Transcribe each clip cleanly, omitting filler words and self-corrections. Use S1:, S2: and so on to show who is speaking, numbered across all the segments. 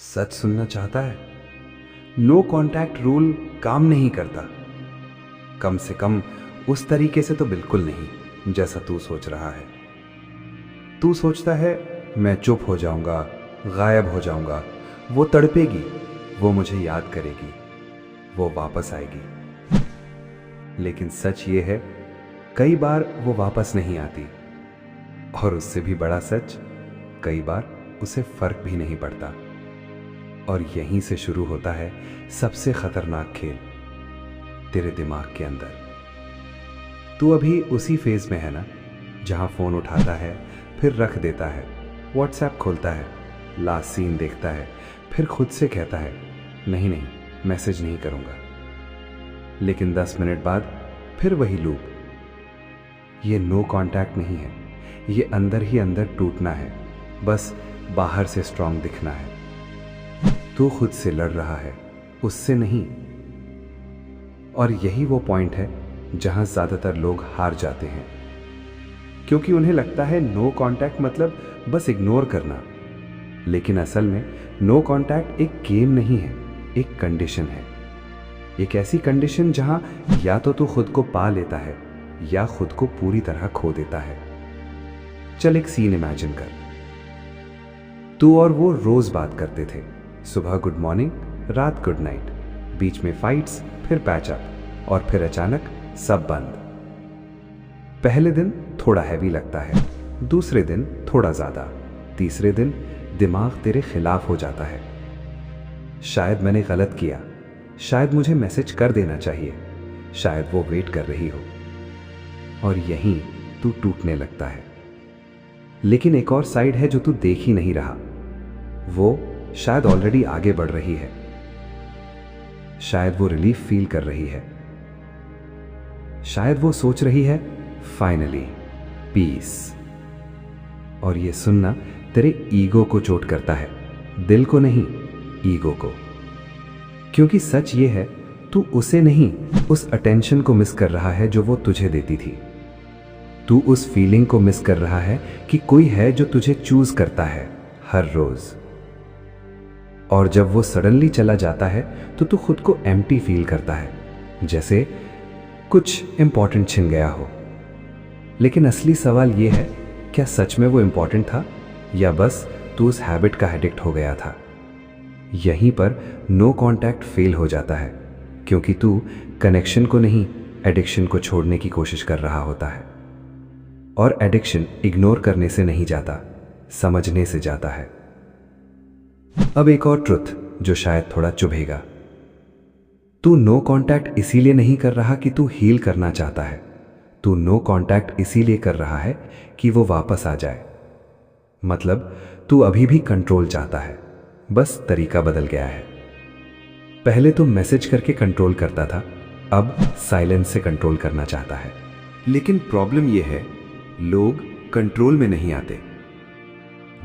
S1: सच सुनना चाहता है? नो कांटेक्ट रूल काम नहीं करता। कम से कम उस तरीके से तो बिल्कुल नहीं जैसा तू सोच रहा है। तू सोचता है मैं चुप हो जाऊंगा, गायब हो जाऊंगा, वो तड़पेगी, वो मुझे याद करेगी, वो वापस आएगी। लेकिन सच ये है, कई बार वो वापस नहीं आती। और उससे भी बड़ा सच, कई बार उसे फर्क भी नहीं पड़ता। और यहीं से शुरू होता है सबसे खतरनाक खेल, तेरे दिमाग के अंदर। तू अभी उसी फेज में है ना, जहां फोन उठाता है, फिर रख देता है, व्हाट्सएप खोलता है, लास्ट सीन देखता है, फिर खुद से कहता है नहीं नहीं, मैसेज नहीं करूंगा। लेकिन 10 मिनट बाद फिर वही लूप। ये नो कांटेक्ट नहीं है, ये अंदर ही अंदर टूटना है, बस बाहर से स्ट्रांग दिखना है। तू खुद से लड़ रहा है, उससे नहीं। और यही वो पॉइंट है जहां ज्यादातर लोग हार जाते हैं, क्योंकि उन्हें लगता है नो कांटेक्ट मतलब बस इग्नोर करना। लेकिन असल में नो कांटेक्ट एक गेम नहीं है, एक कंडीशन है। एक ऐसी कंडीशन जहां या तो तू खुद को पा लेता है या खुद को पूरी तरह खो देता है। चल एक सीन इमेजिन कर। तू और वो रोज बात करते थे, सुबह गुड मॉर्निंग, रात गुड नाइट, बीच में फाइट्स, फिर पैचअप, और फिर अचानक सब बंद। पहले दिन थोड़ा हैवी लगता है, दूसरे दिन थोड़ा ज्यादा, तीसरे दिन दिमाग तेरे खिलाफ हो जाता है। शायद मैंने गलत किया, शायद मुझे मैसेज कर देना चाहिए, शायद वो वेट कर रही हो। और यहीं तू टूटने लगता है। लेकिन एक और साइड है जो तू देख ही नहीं रहा। वो शायद ऑलरेडी आगे बढ़ रही है, शायद वो रिलीफ फील कर रही है, शायद वो सोच रही है फाइनली पीस। और ये सुनना तेरे ईगो को चोट करता है, दिल को नहीं, ईगो को। क्योंकि सच ये है, तू उसे नहीं, उस अटेंशन को मिस कर रहा है जो वो तुझे देती थी। तू उस फीलिंग को मिस कर रहा है कि कोई है जो तुझे चूज करता है हर रोज। और जब वो सडनली चला जाता है तो तू खुद को एम्प्टी फील करता है, जैसे कुछ इंपॉर्टेंट छिन गया हो। लेकिन असली सवाल ये है, क्या सच में वो इंपॉर्टेंट था या बस तू उस हैबिट का एडिक्ट हो गया था? यहीं पर नो कांटेक्ट फेल हो जाता है, क्योंकि तू कनेक्शन को नहीं, एडिक्शन को छोड़ने की कोशिश कर रहा होता है। और एडिक्शन इग्नोर करने से नहीं जाता, समझने से जाता है। अब एक और ट्रुथ जो शायद थोड़ा चुभेगा। तू नो कांटेक्ट इसीलिए नहीं कर रहा कि तू हील करना चाहता है। तू नो कांटेक्ट इसीलिए कर रहा है कि वो वापस आ जाए। मतलब तू अभी भी कंट्रोल चाहता है, बस तरीका बदल गया है। पहले तो मैसेज करके कंट्रोल करता था, अब साइलेंस से कंट्रोल करना चाहता है। लेकिन प्रॉब्लम यह है, लोग कंट्रोल में नहीं आते।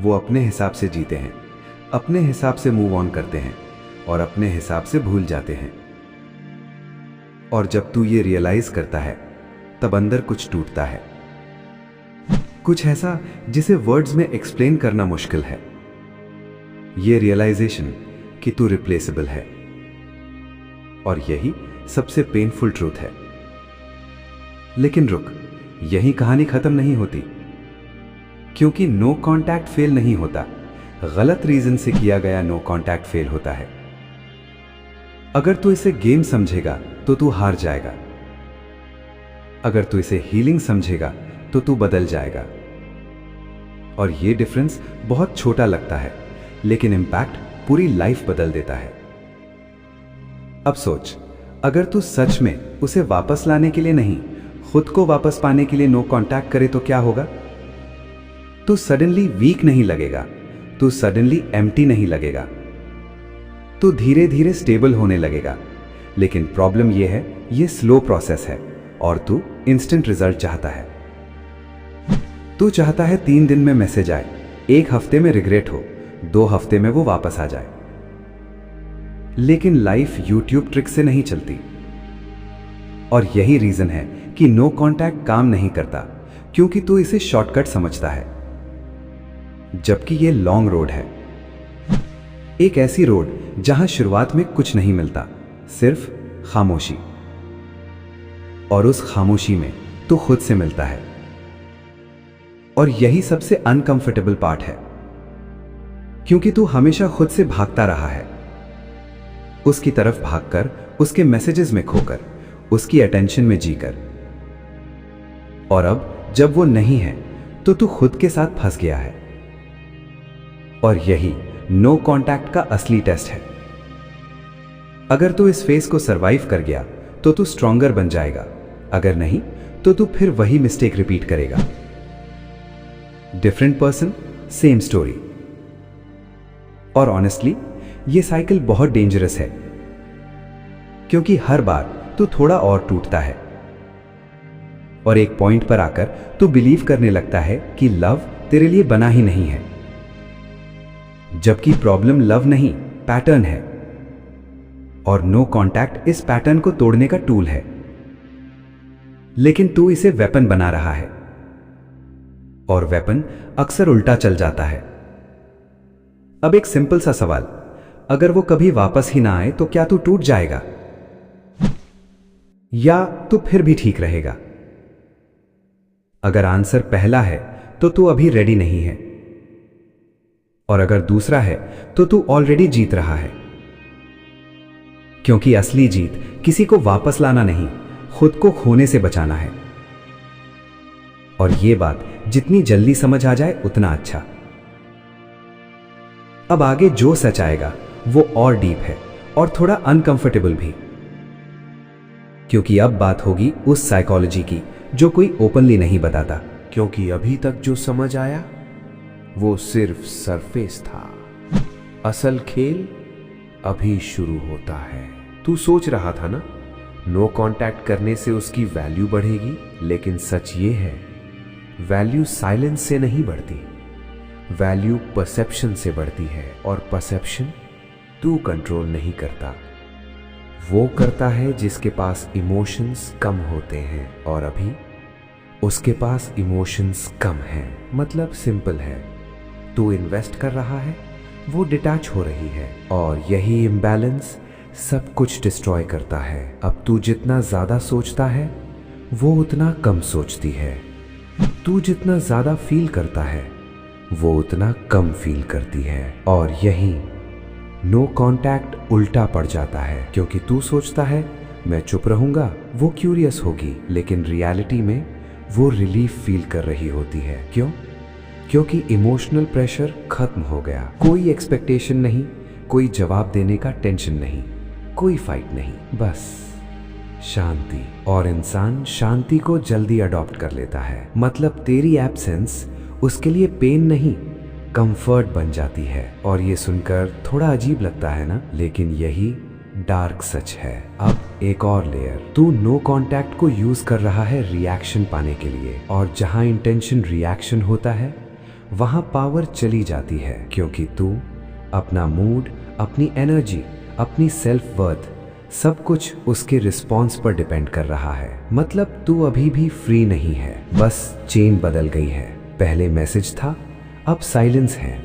S1: वो अपने हिसाब से जीते हैं, अपने हिसाब से मूव ऑन करते हैं और अपने हिसाब से भूल जाते हैं। और जब तू ये रियलाइज करता है, तब अंदर कुछ टूटता है, कुछ ऐसा जिसे वर्ड्स में एक्सप्लेन करना मुश्किल है। ये रियलाइजेशन कि तू रिप्लेसेबल है। और यही सबसे पेनफुल ट्रूथ है। लेकिन रुक, यही कहानी खत्म नहीं होती, क्योंकि नो कांटेक्ट फेल नहीं होता, गलत रीजन से किया गया नो कांटेक्ट फेल होता है। अगर तू इसे गेम समझेगा तो तू हार जाएगा, अगर तू इसे हीलिंग समझेगा तो तू बदल जाएगा। और ये डिफरेंस बहुत छोटा लगता है, लेकिन इंपैक्ट पूरी लाइफ बदल देता है। अब सोच, अगर तू सच में उसे वापस लाने के लिए नहीं, खुद को वापस पाने के लिए नो कांटेक्ट करे तो क्या होगा? तू सडनली वीक नहीं लगेगा, तू सडनली एम्प्टी नहीं लगेगा, तू धीरे धीरे स्टेबल होने लगेगा। लेकिन प्रॉब्लम यह है, यह स्लो प्रोसेस है और तू इंस्टेंट रिजल्ट चाहता है। तू चाहता है 3 दिन में मैसेज आए, 1 हफ्ते में रिग्रेट हो, 2 हफ्ते में वो वापस आ जाए। लेकिन लाइफ यूट्यूब ट्रिक से नहीं चलती। और यही रीजन है कि नो कांटेक्ट काम नहीं करता, क्योंकि तू इसे शॉर्टकट समझता है, जबकि ये लॉन्ग रोड है। एक ऐसी रोड जहां शुरुआत में कुछ नहीं मिलता, सिर्फ खामोशी। और उस खामोशी में तू खुद से मिलता है। और यही सबसे अनकंफर्टेबल पार्ट है, क्योंकि तू हमेशा खुद से भागता रहा है, उसकी तरफ भागकर, उसके मैसेजेस में खोकर, उसकी अटेंशन में जीकर। और अब जब वो नहीं है तो तू खुद के साथ फंस गया है। और यही नो कांटेक्ट का असली टेस्ट है। अगर तू इस फेज को सरवाइव कर गया तो तू स्ट्रॉन्गर बन जाएगा, अगर नहीं तो तू फिर वही मिस्टेक रिपीट करेगा। Different person, same story. और ऑनेस्टली ये साइकिल बहुत डेंजरस है, क्योंकि हर बार तू थोड़ा और टूटता है और एक पॉइंट पर आकर तू बिलीव करने लगता है कि लव तेरे लिए बना ही नहीं है, जबकि प्रॉब्लम लव नहीं, पैटर्न है। और नो कांटेक्ट इस पैटर्न को तोड़ने का टूल है, लेकिन तू इसे वेपन बना रहा है। और वेपन अक्सर उल्टा चल जाता है। अब एक सिंपल सा सवाल, अगर वो कभी वापस ही ना आए तो क्या तू टूट जाएगा, या तू फिर भी ठीक रहेगा? अगर आंसर पहला है तो तू अभी रेडी नहीं है, और अगर दूसरा है तो तू ऑलरेडी जीत रहा है। क्योंकि असली जीत किसी को वापस लाना नहीं, खुद को खोने से बचाना है। और यह बात जितनी जल्दी समझ आ जाए उतना अच्छा। अब आगे जो सच आएगा वो और डीप है और थोड़ा अनकंफर्टेबल भी, क्योंकि अब बात होगी उस साइकोलॉजी की जो कोई ओपनली नहीं बताता।
S2: क्योंकि अभी तक जो समझ आया वो सिर्फ सरफेस था, असल खेल अभी शुरू होता है। तू सोच रहा था ना, नो कांटेक्ट करने से उसकी वैल्यू बढ़ेगी, लेकिन सच ये है, वैल्यू साइलेंस से नहीं बढ़ती, वैल्यू परसेप्शन से बढ़ती है। और परसेप्शन तू कंट्रोल नहीं करता, वो करता है जिसके पास इमोशंस कम होते हैं। और अभी उसके पास इमोशंस कम हैं। मतलब सिंपल है, तू इन्वेस्ट कर रहा है, वो डिटैच हो रही है। और यही इम्बैलेंस सब कुछ डिस्ट्रॉय करता है। अब तू जितना ज्यादा सोचता है वो उतना कम सोचती है, तू जितना ज्यादा फील करता है वो उतना कम फील करती है। और यही नो कांटेक्ट उल्टा पड़ जाता है, क्योंकि तू सोचता है मैं चुप रहूंगा, वो क्यूरियस होगी, लेकिन रियलिटी में वो रिलीफ फील कर रही होती है। क्यों? क्योंकि इमोशनल प्रेशर खत्म हो गया। कोई एक्सपेक्टेशन नहीं, कोई जवाब देने का टेंशन नहीं, कोई फाइट नहीं, बस शांति। और इंसान शांति को जल्दी अडॉप्ट कर लेता है। मतलब तेरी एब्सेंस उसके लिए पेन नहीं, कंफर्ट बन जाती है। और ये सुनकर थोड़ा अजीब लगता है ना, लेकिन यही डार्क सच है। अब एक और लेयर, तू नो कांटेक्ट को यूज कर रहा है रिएक्शन पाने के लिए, और जहां इंटेंशन रिएक्शन होता है वहां पावर चली जाती है, क्योंकि तू अपना मूड, अपनी एनर्जी, अपनी सेल्फ वर्थ सब कुछ उसके रिस्पॉन्स पर डिपेंड कर रहा है। मतलब तू अभी भी फ्री नहीं है, बस चेन बदल गई है। पहले मैसेज था, अब साइलेंस है,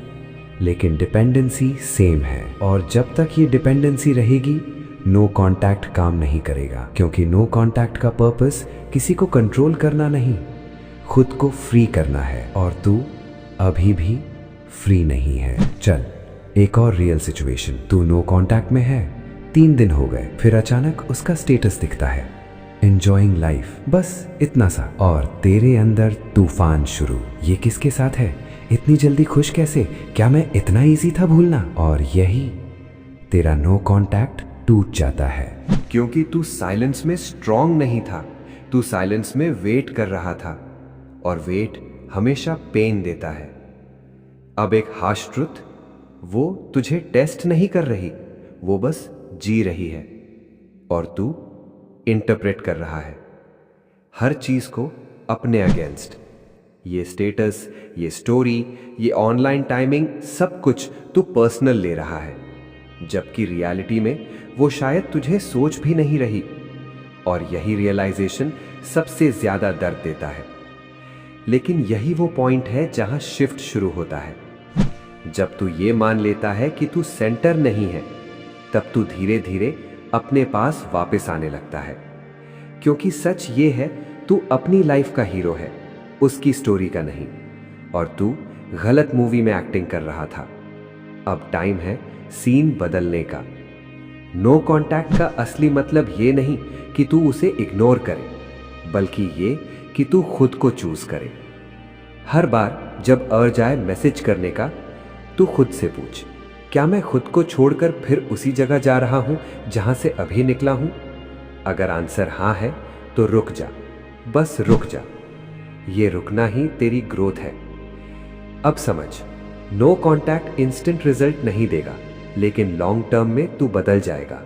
S2: लेकिन डिपेंडेंसी सेम है। और जब तक ये डिपेंडेंसी रहेगी नो कांटेक्ट काम नहीं करेगा, क्योंकि नो कांटेक्ट का पर्पस किसी को कंट्रोल करना नहीं, खुद को फ्री करना है। और तू अभी भी फ्री नहीं है। चल एक और रियल सिचुएशन, तू नो कांटेक्ट में है, 3 दिन हो गए, फिर अचानक उसका स्टेटस दिखता है, एंजॉयिंग लाइफ, बस इतना सा, और तेरे अंदर तूफान शुरू। ये किसके साथ है? इतनी जल्दी खुश कैसे? क्या मैं इतना इजी था भूलना? और यही तेरा नो कांटेक्ट टूट जाता है। क्योंकि तू साइलेंस में स्ट्रांग नहीं था, तू साइलेंस में वेट कर रहा था, और वेट हमेशा पेन देता है। अब एक हार्श ट्रुथ, वो तुझे टेस्ट नहीं कर रही, वो बस जी रही है, और तू इंटरप्रेट कर रहा है हर चीज को अपने अगेंस्ट। ये स्टेटस, ये स्टोरी, ये ऑनलाइन टाइमिंग, सब कुछ तू पर्सनल ले रहा है, जबकि रियलिटी में वो शायद तुझे सोच भी नहीं रही। और यही रियलाइजेशन सबसे ज्यादा दर्द देता है। लेकिन यही वो पॉइंट है जहां शिफ्ट शुरू होता है। जब तू ये मान लेता है कि तू सेंटर नहीं है, तब तू धीरे धीरे अपने पास वापस आने लगता है। क्योंकि सच ये है, तू अपनी लाइफ का हीरो है, उसकी स्टोरी का नहीं। और तू गलत मूवी में एक्टिंग कर रहा था। अब टाइम है सीन बदलने का। नो कांटेक्ट का असली मतलब ये नहीं कि तू उसे इग्नोर करे, बल्कि ये कि तू खुद को चूज करे। हर बार जब अर्ज आए मैसेज करने का, तू खुद से पूछ, क्या मैं खुद को छोड़कर फिर उसी जगह जा रहा हूं जहां से अभी निकला हूं? अगर आंसर हां है तो रुक जा, बस रुक जा। ये रुकना ही तेरी ग्रोथ है। अब समझ, नो कांटेक्ट इंस्टेंट रिजल्ट नहीं देगा, लेकिन लॉन्ग टर्म में तू बदल जाएगा।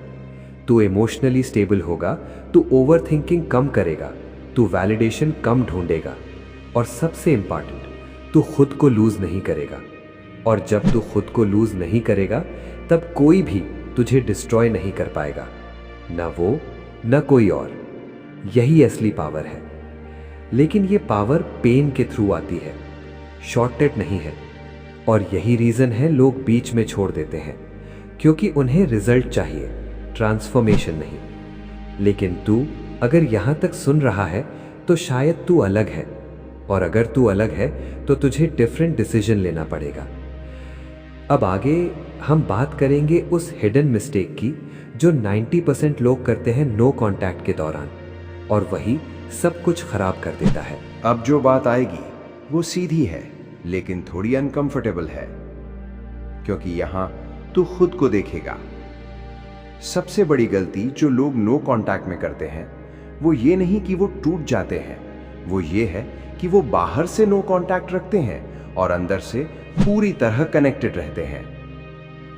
S2: तू इमोशनली स्टेबल होगा, तू ओवर थिंकिंग कम करेगा, तू वैलिडेशन कम ढूंढेगा, और सबसे इंपॉर्टेंट, तू खुद को लूज नहीं करेगा। और जब तू खुद को लूज नहीं करेगा, तब कोई भी तुझे डिस्ट्रॉय नहीं कर पाएगा, ना वो ना कोई और। यही असली पावर है। लेकिन ये पावर पेन के थ्रू आती है, शॉर्टकट नहीं है। और यही रीजन है लोग बीच में छोड़ देते हैं, क्योंकि उन्हें रिजल्ट चाहिए, ट्रांसफॉर्मेशन नहीं। लेकिन तू अगर यहां तक सुन रहा है तो शायद तू अलग है, और अगर तू अलग है तो तुझे डिफरेंट डिसीजन लेना पड़ेगा। अब आगे हम बात करेंगे उस हिडन मिस्टेक की जो 90% लोग करते हैं नो कांटेक्ट के दौरान, और वही सब कुछ खराब कर देता है।
S3: अब जो बात आएगी वो सीधी है, लेकिन थोड़ी अनकंफर्टेबल है, क्योंकि यहां तू खुद को देखेगा। सबसे बड़ी गलती जो लोग नो कांटेक्ट में करते हैं वो ये नहीं कि वो टूट जाते हैं, वो ये है कि वो बाहर से नो कांटेक्ट रखते हैं और अंदर से पूरी तरह कनेक्टेड रहते हैं।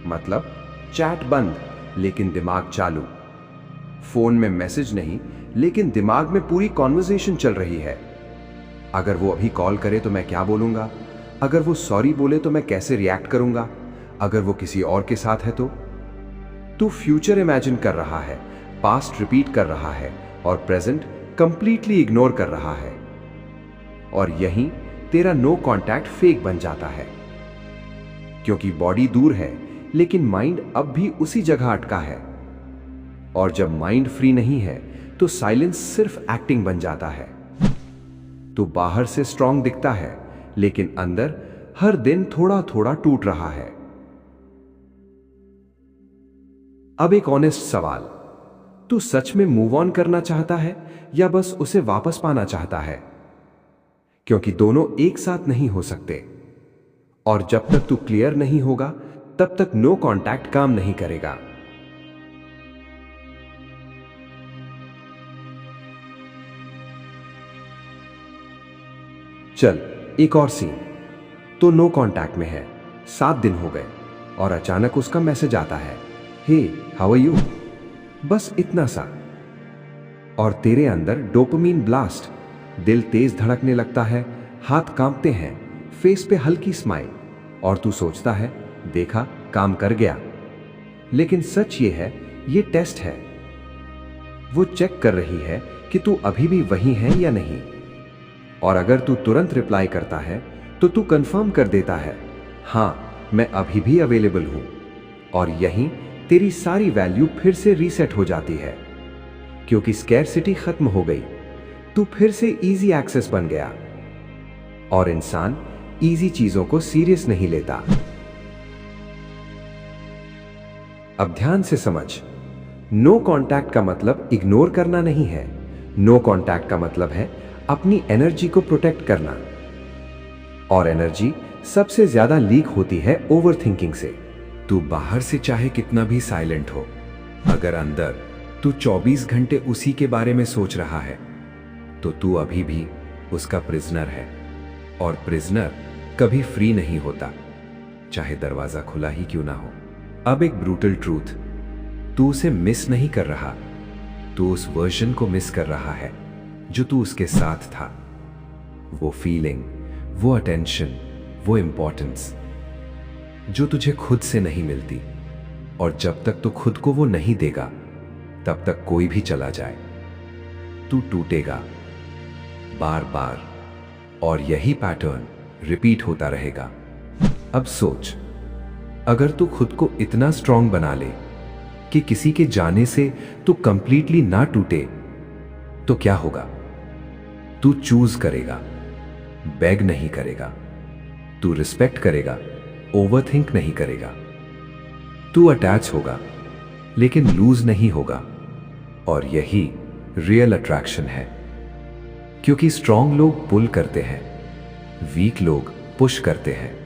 S3: मतलब चैट बंद लेकिन दिमाग चालू, फोन में मैसेज नहीं लेकिन दिमाग में पूरी कॉन्वर्सेशन चल रही है। अगर वो अभी कॉल करे तो मैं क्या बोलूंगा, अगर वो सॉरी बोले तो मैं कैसे रिएक्ट करूंगा, अगर वो किसी और के साथ है तो। तू फ्यूचर इमेजिन कर रहा है, पास्ट रिपीट कर रहा है, और प्रेजेंट कंप्लीटली इग्नोर कर रहा है। और यहीं तेरा नो कांटेक्ट फेक बन जाता है, क्योंकि बॉडी दूर है लेकिन माइंड अब भी उसी जगह अटका है। और जब माइंड फ्री नहीं है तो साइलेंस सिर्फ एक्टिंग बन जाता है। तो बाहर से स्ट्रांग दिखता है, लेकिन अंदर हर दिन थोड़ा थोड़ा टूट रहा है। अब एक ऑनेस्ट सवाल, तू सच में मूव ऑन करना चाहता है या बस उसे वापस पाना चाहता है? क्योंकि दोनों एक साथ नहीं हो सकते। और जब तक तू क्लियर नहीं होगा, तब तक नो कांटेक्ट काम नहीं करेगा। चल एक और सीन। तो नो कांटेक्ट में है, 7 दिन हो गए, और अचानक उसका मैसेज आता है, हे हाउ आर यू? बस इतना सा। और तेरे अंदर डोपामीन ब्लास्ट, दिल तेज धड़कने लगता है, हाथ कांपते हैं, फेस पे हल्की स्माइल, और तू सोचता है देखा काम कर गया। लेकिन सच ये है, ये टेस्ट है। वो चेक कर रही है कि तू अभी भी वही है या नहीं। और अगर तू तुरंत रिप्लाई करता है तो तू कंफर्म कर देता है, हां मैं अभी भी अवेलेबल हूं। और यहीं तेरी सारी वैल्यू फिर से रीसेट हो जाती है, क्योंकि स्कैरसिटी खत्म हो गई। तू फिर से इजी एक्सेस बन गया, और इंसान इजी चीजों को सीरियस नहीं लेता। अब ध्यान से समझ, नो कांटेक्ट का मतलब इग्नोर करना नहीं है। नो कांटेक्ट का मतलब है अपनी एनर्जी को प्रोटेक्ट करना। और एनर्जी सबसे ज्यादा लीक होती है ओवर थिंकिंग से। तू बाहर से चाहे कितना भी साइलेंट हो, अगर अंदर तू 24 घंटे उसी के बारे में सोच रहा है, तो तू अभी भी उसका प्रिजनर है। और प्रिजनर कभी फ्री नहीं होता, चाहे दरवाजा खुला ही क्यों ना हो। अब एक ब्रूटल ट्रूथ, तू उसे मिस नहीं कर रहा, तू उस वर्जन को मिस कर रहा है जो तू उसके साथ था। वो फीलिंग, वो अटेंशन, वो इंपॉर्टेंस जो तुझे खुद से नहीं मिलती। और जब तक तू खुद को वो नहीं देगा, तब तक कोई भी चला जाए, तू टूटेगा बार बार, और यही पैटर्न रिपीट होता रहेगा। अब सोच,
S2: अगर तू खुद को इतना स्ट्रांग बना ले कि किसी के जाने से तू कंप्लीटली ना टूटे, तो क्या होगा? तू चूज करेगा, बेग नहीं करेगा। तू रिस्पेक्ट करेगा, ओवरथिंक नहीं करेगा। तू अटैच होगा, लेकिन लूज नहीं होगा। और यही रियल अट्रैक्शन है, क्योंकि स्ट्रांग लोग पुल करते हैं, वीक लोग पुश करते हैं।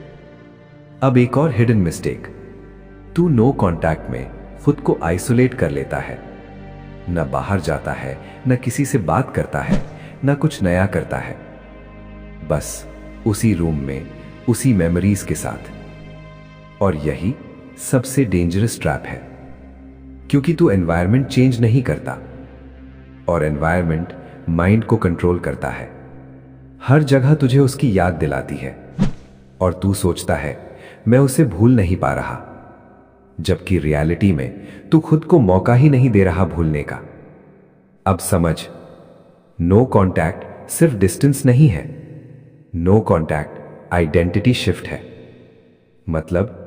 S2: अब एक और हिडन मिस्टेक, तू नो कांटेक्ट में खुद को आइसोलेट कर लेता है। न बाहर जाता है, न किसी से बात करता है, न कुछ नया करता है। बस उसी रूम में, उसी मेमोरीज के साथ। और यही सबसे डेंजरस ट्रैप है, क्योंकि तू एनवायरनमेंट चेंज नहीं करता, और एनवायरनमेंट माइंड को कंट्रोल करता है। हर जगह तुझे उसकी याद दिलाती है, और तू सोचता है मैं उसे भूल नहीं पा रहा, जबकि रियलिटी में तू खुद को मौका ही नहीं दे रहा भूलने का। अब समझ, नो कांटेक्ट सिर्फ डिस्टेंस नहीं है, नो कांटेक्ट आइडेंटिटी शिफ्ट है। मतलब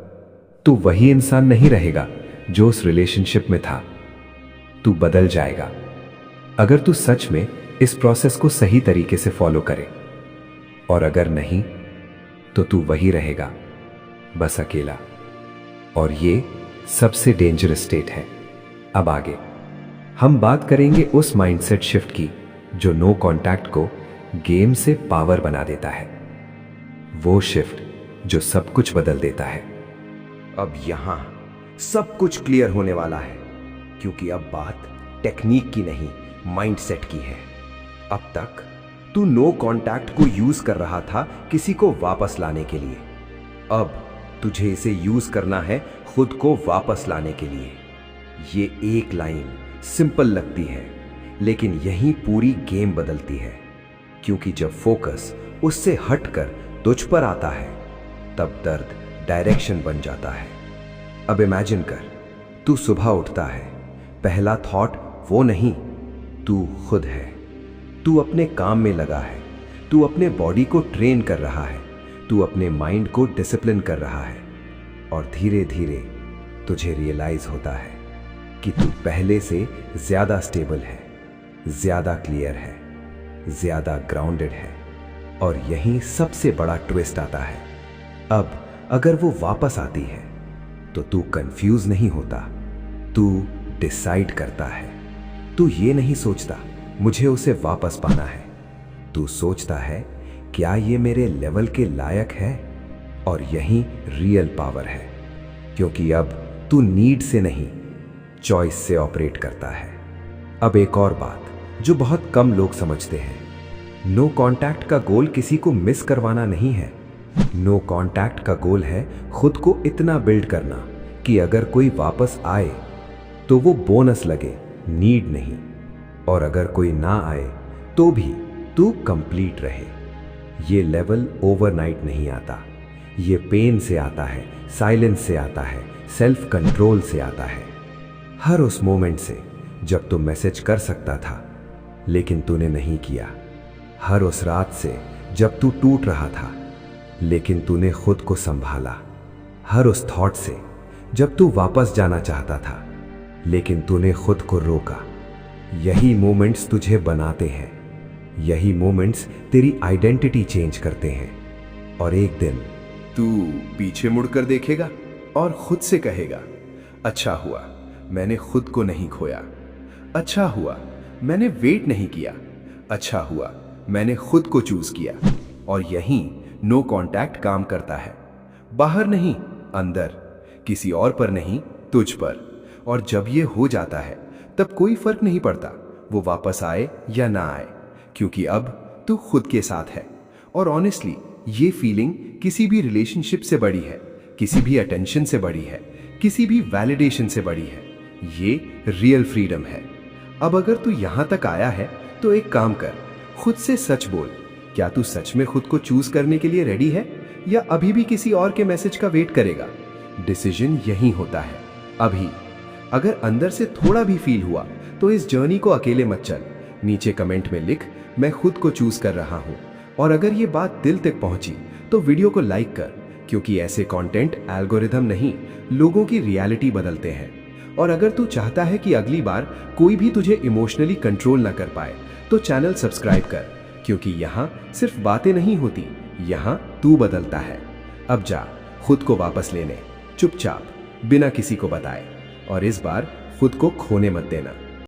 S2: तू वही इंसान नहीं रहेगा जो उस रिलेशनशिप में था। तू बदल जाएगा, अगर तू सच में इस प्रोसेस को सही तरीके से फॉलो करे। और अगर नहीं, तो तू वही रहेगा, बस अकेला। और ये सबसे डेंजरस स्टेट है। अब आगे हम बात करेंगे उस माइंडसेट शिफ्ट की जो नो कांटेक्ट को गेम से पावर बना देता है। वो शिफ्ट जो सब कुछ बदल देता है।
S3: अब यहां सब कुछ क्लियर होने वाला है, क्योंकि अब बात टेक्निक की नहीं, माइंडसेट की है। अब तक तू नो कांटेक्ट को यूज कर रहा था किसी को वापस लाने के लिए। अब तुझे इसे यूज करना है खुद को वापस लाने के लिए। ये एक लाइन सिंपल लगती है, लेकिन यही पूरी गेम बदलती है। क्योंकि जब फोकस उससे हटकर तुझ पर आता है, तब दर्द डायरेक्शन बन जाता है। अब इमेजिन कर, तू सुबह उठता है, पहला थॉट वो नहीं, तू खुद है। तू अपने काम में लगा है, तू अपने बॉडी को ट्रेन कर रहा है, तू अपने माइंड को डिसिप्लिन कर रहा है। और धीरे धीरे तुझे रियलाइज होता है कि तू पहले से ज्यादा स्टेबल है, ज्यादा क्लियर है, ज्यादा ग्राउंडेड है। और यही सबसे बड़ा ट्विस्ट आता है। अब अगर वो वापस आती है, तो तू कंफ्यूज नहीं होता, तू डिसाइड करता है। तू ये नहीं सोचता मुझे उसे वापस पाना है, तू सोचता है क्या ये मेरे लेवल के लायक है। और यही रियल पावर है, क्योंकि अब तू नीड से नहीं, चॉइस से ऑपरेट करता है। अब एक और बात जो बहुत कम लोग समझते हैं, नो कांटेक्ट का गोल किसी को मिस करवाना नहीं है। नो कांटेक्ट का गोल है खुद को इतना बिल्ड करना कि अगर कोई वापस आए तो वो बोनस लगे, नीड नहीं। और अगर कोई ना आए तो भी तू कंप्लीट रहे। ये लेवल ओवरनाइट नहीं आता, ये पेन से आता है, साइलेंस से आता है, सेल्फ कंट्रोल से आता है। हर उस मोमेंट से जब तू मैसेज कर सकता था लेकिन तूने नहीं किया। हर उस रात से जब तू टूट रहा था लेकिन तूने खुद को संभाला। हर उस थॉट से जब तू वापस जाना चाहता था लेकिन तूने खुद को रोका। यही मोमेंट्स तुझे बनाते हैं, यही मोमेंट्स तेरी आइडेंटिटी चेंज करते हैं। और एक दिन
S4: तू पीछे मुड़कर देखेगा और खुद से कहेगा, अच्छा हुआ मैंने खुद को नहीं खोया, अच्छा हुआ मैंने वेट नहीं किया, अच्छा हुआ मैंने खुद को चूज किया। और यही नो कांटेक्ट काम करता है, बाहर नहीं अंदर, किसी और पर नहीं तुझ पर। और जब ये हो जाता है तब कोई फर्क नहीं पड़ता वो वापस आए या ना आए, क्योंकि अब तू खुद के साथ है। और ऑनेस्टली ये फीलिंग किसी भी रिलेशनशिप से बड़ी है, किसी भी अटेंशन से बड़ी है, किसी भी वैलिडेशन से बड़ी है। ये रियल फ्रीडम है। अब अगर तू यहां तक आया है तो एक काम कर, खुद से सच बोल, क्या तू सच में खुद को चूज करने के लिए रेडी है या अभी भी किसी और के मैसेज का वेट करेगा? डिसीजन यही होता है, अभी। अगर अंदर से थोड़ा भी फील हुआ तो इस जर्नी को अकेले मत चल। नीचे कमेंट में लिख, मैं खुद को चूज कर रहा हूं। और अगर ये बात दिल तक पहुंची तो वीडियो को लाइक कर, क्योंकि ऐसे कंटेंट एल्गोरिदम नहीं, लोगों की रियलिटी बदलते हैं। और अगर तू चाहता है कि अगली बार कोई भी तुझे इमोशनली कंट्रोल ना कर पाए, तो चैनल सब्सक्राइब कर, क्योंकि यहाँ सिर्फ बातें नहीं होती, यहाँ तू बदलता है। अब जा खुद को वापस लेने, चुपचाप, बिना किसी को बताए, और इस बार खुद को खोने मत देना।